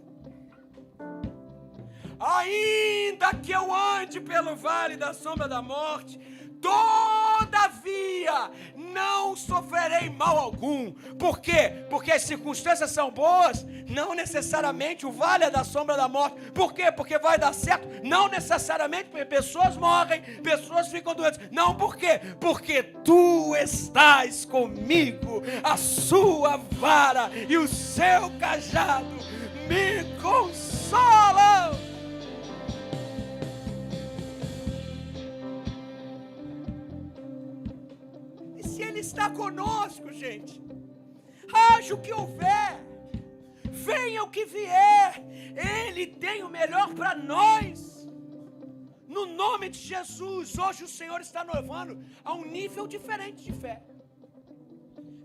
ainda que eu ande pelo vale da sombra da morte, todavia não sofrerei mal algum. Por quê? Porque as circunstâncias são boas? Não necessariamente. O vale é da sombra da morte. Por quê? Porque vai dar certo? Não necessariamente, porque pessoas morrem, pessoas ficam doentes. Não, por quê? Porque tu estás comigo, a sua vara e o seu cajado me consolam. Ele está conosco, gente. Haja o que houver, venha o que vier, Ele tem o melhor para nós. No nome de Jesus, hoje o Senhor está nos levando a um nível diferente de fé,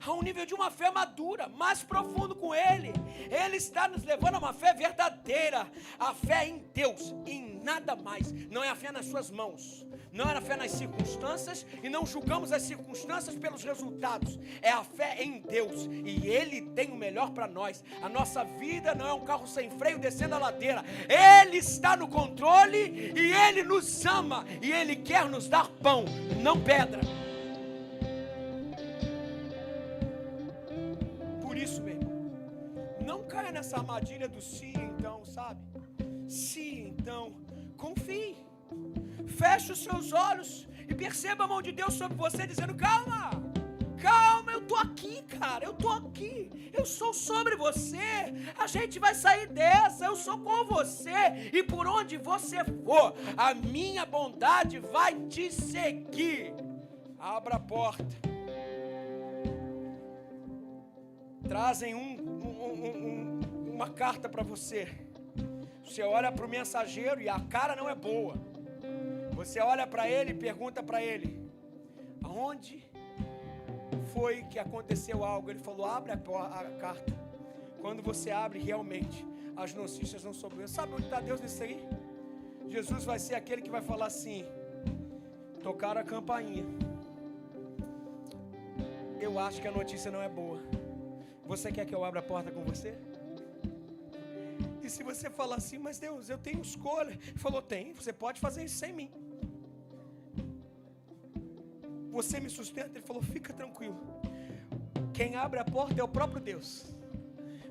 a um nível de uma fé madura, mais profundo com Ele. Ele está nos levando a uma fé verdadeira, a fé em Deus, em nada mais. Não é a fé nas suas mãos, não é a fé nas circunstâncias, e não julgamos as circunstâncias pelos resultados. É a fé em Deus, e Ele tem o melhor para nós. A nossa vida não é um carro sem freio descendo a ladeira. Ele está no controle, e Ele nos ama, e Ele quer nos dar pão, não pedra. Por isso, meu irmão, não caia nessa armadilha do se então, sabe? Se então, confie. Feche os seus olhos e perceba a mão de Deus sobre você, dizendo: calma, calma, eu estou aqui, cara, eu estou aqui, eu sou sobre você, a gente vai sair dessa, eu sou com você, e por onde você for, a minha bondade vai te seguir. Abra a porta. Trazem uma carta para você. Você olha para o mensageiro e a cara não é boa. Você olha para ele e pergunta para ele: aonde foi que aconteceu algo? Ele falou: abre a carta. Quando você abre, realmente as notícias não sobram. Sabe onde está Deus nisso aí? Jesus vai ser aquele que vai falar assim: tocaram a campainha, eu acho que a notícia não é boa. Você quer que eu abra a porta com você? E se você falar assim: mas Deus, eu tenho escolha. Ele falou: tem, você pode fazer isso sem mim. Você me sustenta? Ele falou: fica tranquilo. Quem abre a porta é o próprio Deus.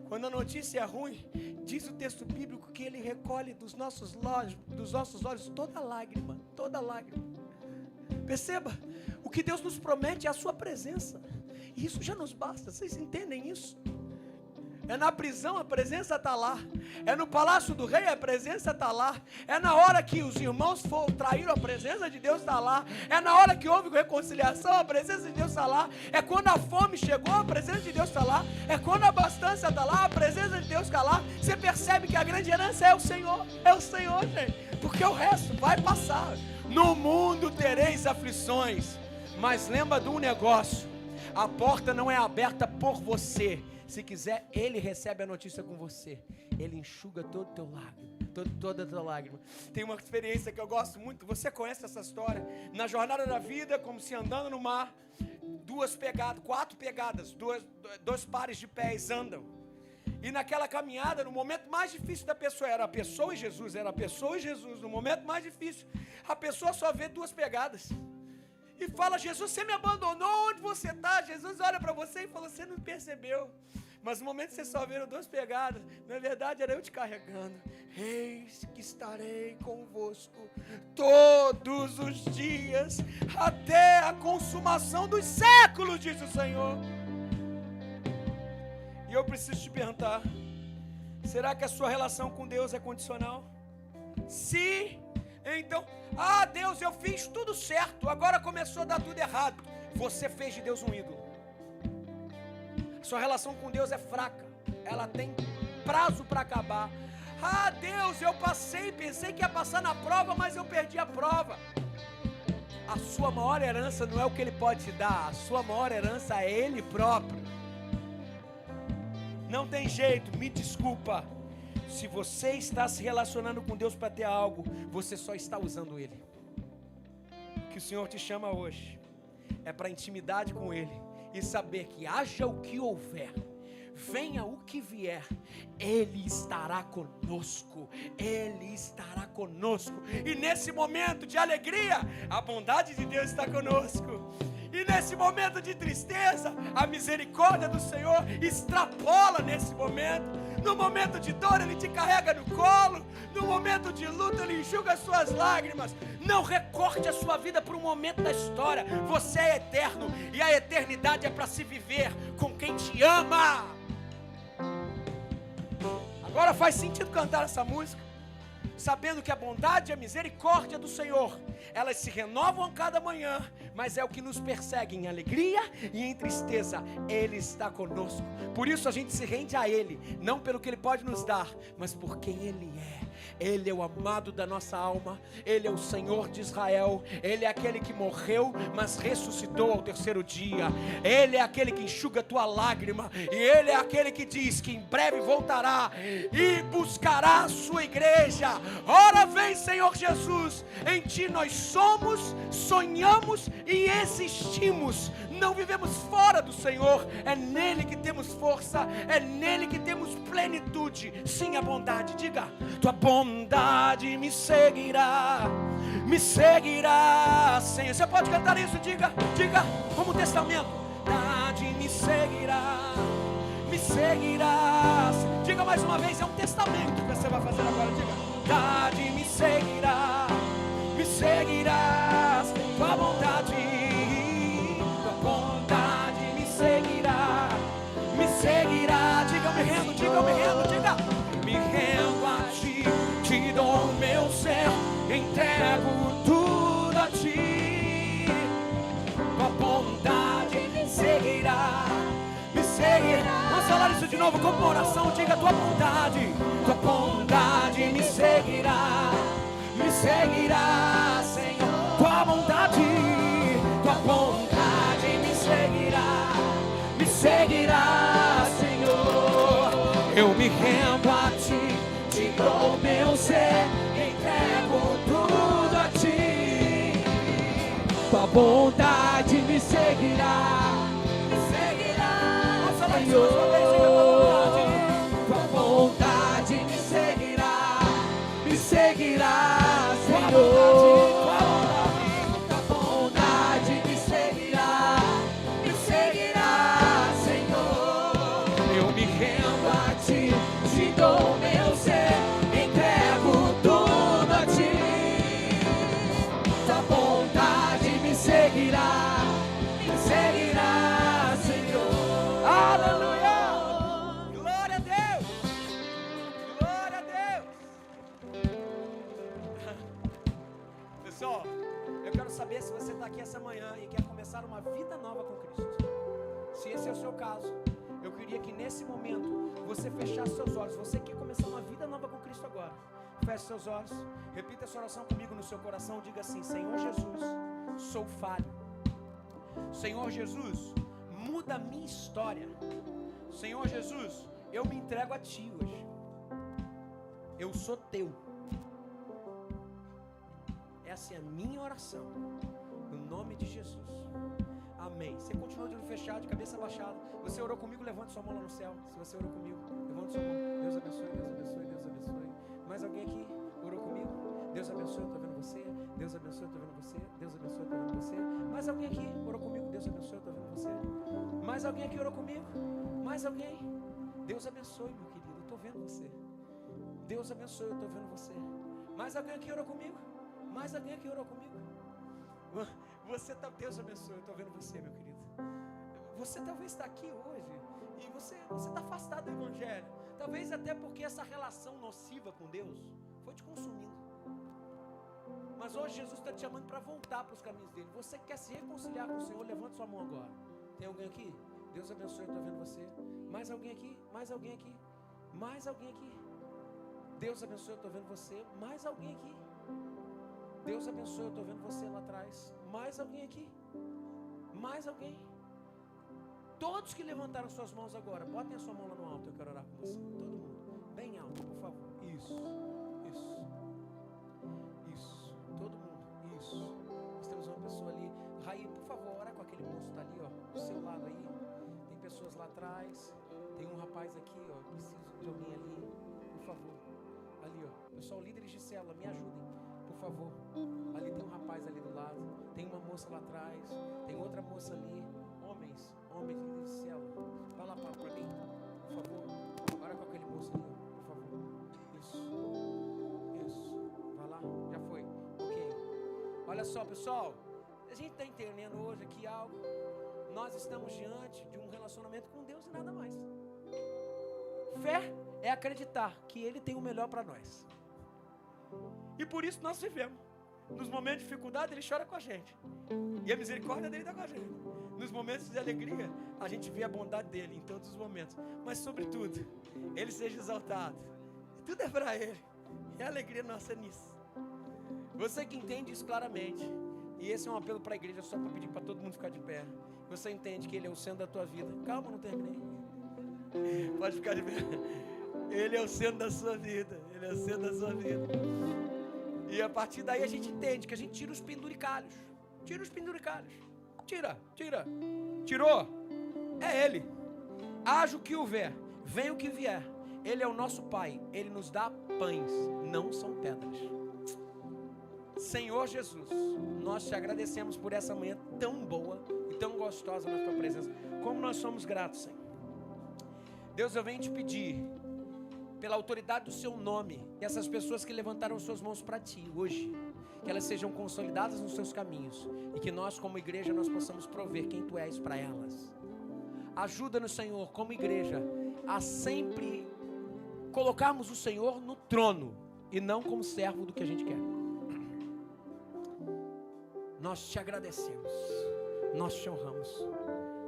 Quando a notícia é ruim, diz o texto bíblico que Ele recolhe dos nossos olhos toda lágrima, toda lágrima. Perceba, o que Deus nos promete é a sua presença. E isso já nos basta, vocês entendem isso? É na prisão, a presença está lá. É no palácio do rei, a presença está lá. É na hora que os irmãos traíram, a presença de Deus está lá. É na hora que houve reconciliação, a presença de Deus está lá. É quando a fome chegou, a presença de Deus está lá. É quando a abastança está lá, a presença de Deus está lá. Você percebe que a grande herança é o Senhor, gente. Porque o resto vai passar. No mundo tereis aflições, mas lembra de um negócio: a porta não é aberta por você. Se quiser, Ele recebe a notícia com você. Ele enxuga todo o teu lágrima, toda a tua lágrima. Tem uma experiência que eu gosto muito. Você conhece essa história? Na jornada da vida, como se andando no mar, 4 pegadas, dois pares de pés andam. E naquela caminhada, no momento mais difícil da pessoa, era a pessoa e Jesus, no momento mais difícil, a pessoa só vê 2 pegadas. E fala: Jesus, você me abandonou, onde você está? Jesus olha para você e fala: você não percebeu. Mas no momento que você só viram 2 pegadas, na verdade era eu te carregando. Eis que estarei convosco todos os dias, até a consumação dos séculos, diz o Senhor. E eu preciso te perguntar: será que a sua relação com Deus é condicional? Se então, Deus, eu fiz tudo certo, agora começou a dar tudo errado. Você fez de Deus um ídolo. Sua relação com Deus é fraca, ela tem prazo para acabar. Deus, eu pensei que ia passar na prova, mas eu perdi a prova. A sua maior herança não é o que Ele pode te dar, a sua maior herança é Ele próprio. Não tem jeito, me desculpa. Se você está se relacionando com Deus para ter algo, você só está usando Ele. O que o Senhor te chama hoje é para intimidade com Ele e saber que haja o que houver, venha o que vier, Ele estará conosco, Ele estará conosco. E nesse momento de alegria, a bondade de Deus está conosco. E nesse momento de tristeza, a misericórdia do Senhor extrapola nesse momento. No momento de dor, Ele te carrega no colo. No momento de luta, Ele enxuga as suas lágrimas. Não recorte a sua vida para um momento da história. Você é eterno e a eternidade é para se viver com quem te ama. Agora faz sentido cantar essa música, sabendo que a bondade e a misericórdia do Senhor, elas se renovam a cada manhã, mas é o que nos persegue em alegria e em tristeza. Ele está conosco. Por isso a gente se rende a Ele, não pelo que Ele pode nos dar, mas por quem Ele é. Ele é o amado da nossa alma, Ele é o Senhor de Israel, Ele é aquele que morreu, mas ressuscitou ao terceiro dia, Ele é aquele que enxuga a tua lágrima, e Ele é aquele que diz que em breve voltará e buscará a sua igreja. Ora vem, Senhor Jesus, em Ti nós somos, sonhamos e existimos. Não vivemos fora do Senhor, é nele que temos força, é nele que temos plenitude. Sim, a bondade, diga, tua bondade me seguirá, Senhor. Você pode cantar isso, diga como testamento. Bondade me seguirá, diga mais uma vez, é um testamento que você vai fazer agora, diga, bondade me seguirá, tua bondade me seguirá, diga, eu me rendo, diga, me rendo a Ti, te dou o meu ser, entrego tudo a Ti, tua bondade me seguirá, vamos falar isso de novo como uma oração, diga, tua bondade me seguirá, Senhor, tua bondade me seguirá, Senhor. Eu me rendo a Ti, te dou meu ser, entrego tudo a Ti. Tua bondade me seguirá, Senhor. Tua bondade me seguirá, Senhor. Saber se você está aqui essa manhã e quer começar uma vida nova com Cristo. Se esse é o seu caso, eu queria que nesse momento você fechasse seus olhos. Você quer começar uma vida nova com Cristo agora? Feche seus olhos, repita essa oração comigo no seu coração. Diga assim: Senhor Jesus, sou falho. Senhor Jesus, muda a minha história. Senhor Jesus, eu me entrego a Ti hoje. Eu sou Teu. Essa é a minha oração, no nome de Jesus, amém. Você continua de olho fechado, de cabeça baixada. Você orou comigo, levante sua mão lá no céu. Se você orou comigo, levante sua mão. Deus abençoe, Deus abençoe, Deus abençoe. Mais alguém aqui orou comigo? Deus abençoe, eu estou vendo você. Deus abençoe, eu estou vendo você. Deus abençoe, eu estou vendo você. Mais alguém aqui orou comigo? Deus abençoe, eu estou vendo você. Mais alguém aqui orou comigo? Mais alguém? Deus abençoe, meu querido, eu estou vendo você. Deus abençoe, eu estou vendo você. Mais alguém aqui orou comigo? Mais alguém aqui orou comigo? Você tá, Deus abençoe, eu estou vendo você, meu querido. Você talvez está aqui hoje e você está afastado do Evangelho. Talvez até porque essa relação nociva com Deus foi te consumindo. Mas hoje Jesus está te chamando para voltar para os caminhos dele. Você quer se reconciliar com o Senhor? Levante sua mão agora. Tem alguém aqui? Deus abençoe, eu estou vendo você. Mais alguém aqui? Mais alguém aqui? Mais alguém aqui? Deus abençoe, eu estou vendo você. Mais alguém aqui? Deus abençoe, eu estou vendo você lá atrás. Mais alguém aqui? Mais alguém? Todos que levantaram suas mãos agora, botem a sua mão lá no alto, eu quero orar com você. Todo mundo, bem alto, por favor. Isso. Todo mundo, isso. Nós temos uma pessoa ali. Raí, por favor, ora com aquele moço que está ali, ó, do seu lado aí. Tem pessoas lá atrás. Tem um rapaz rapaz aqui, ó, preciso de alguém ali, por favor. Ali, ó, pessoal, líderes de célula, me ajudem, por favor. Ali tem um rapaz ali do lado, tem uma moça lá atrás, tem outra moça ali. Homens, líderes de célula, vai lá para mim, por favor. Agora com aquele moço ali, ó, por favor. Isso, vai lá, já foi, ok. Olha só, pessoal, a gente está entendendo hoje aqui algo. Nós estamos diante de um relacionamento com Deus e nada mais. Fé é acreditar que Ele tem o melhor para nós. E por isso nós vivemos. Nos momentos de dificuldade, Ele chora com a gente. E a misericórdia dEle está com a gente. Nos momentos de alegria, a gente vê a bondade dEle em todos os momentos. Mas sobretudo, Ele seja exaltado. Tudo é para Ele. E a alegria nossa é nisso. Você que entende isso claramente. E esse é um apelo para a igreja, só para pedir para todo mundo ficar de pé. Você entende que Ele é o centro da tua vida. Calma, não terminei. Pode ficar de pé. Ele é o centro da sua vida. Ele é o centro da sua vida. E a partir daí a gente entende que a gente tira os penduricalhos. Tira os penduricalhos. Tira. Tirou. É Ele. Haja o que houver, venha o que vier. Ele é o nosso Pai. Ele nos dá pães, não são pedras. Senhor Jesus, nós te agradecemos por essa manhã tão boa e tão gostosa na tua presença. Como nós somos gratos, Senhor. Deus, eu venho te pedir, pela autoridade do seu nome, que essas pessoas que levantaram suas mãos para ti hoje, que elas sejam consolidadas nos seus caminhos e que nós como igreja nós possamos prover quem tu és para elas. Ajuda-nos, Senhor, como igreja, a sempre colocarmos o Senhor no trono e não como servo do que a gente quer. Nós te agradecemos, nós te honramos.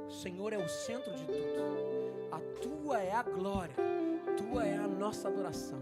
O Senhor é o centro de tudo. A tua é a glória, tua é a nossa adoração.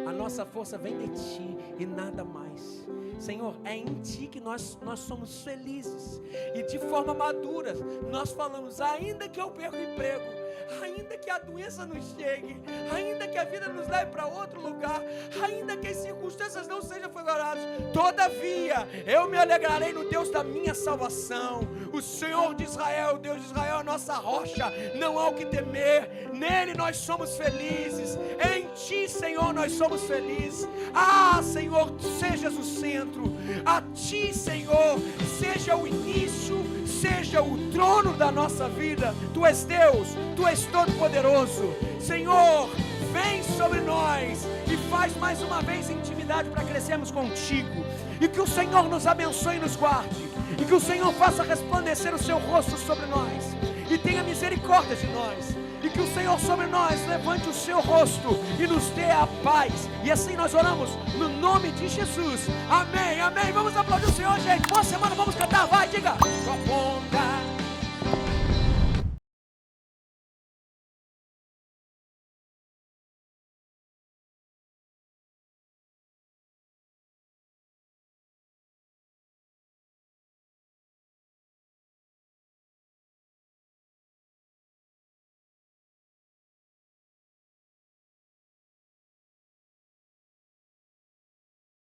A nossa força vem de ti e nada mais. Senhor, é em ti que nós somos felizes. E de forma madura, nós falamos, ainda que eu perca o emprego, ainda que a doença nos chegue, ainda que a vida nos leve para outro lugar, ainda que as circunstâncias não sejam favoráveis, todavia, eu me alegrarei no Deus da minha salvação. O Senhor de Israel, o Deus de Israel é a nossa rocha, não há o que temer, nele nós somos felizes, em ti, Senhor, nós somos felizes. Ah, Senhor, tu sejas o centro, a ti, Senhor, seja o início, seja o trono da nossa vida. Tu és Deus, tu és todo-poderoso. Senhor, vem sobre nós e faz mais uma vez intimidade para crescermos contigo. E que o Senhor nos abençoe e nos guarde. E que o Senhor faça resplandecer o seu rosto sobre nós e tenha misericórdia de nós. E que o Senhor sobre nós levante o seu rosto e nos dê a paz. E assim nós oramos no nome de Jesus. Amém, amém. Vamos aplaudir o Senhor, gente. Boa semana, vamos cantar, vai, diga. Tua bondade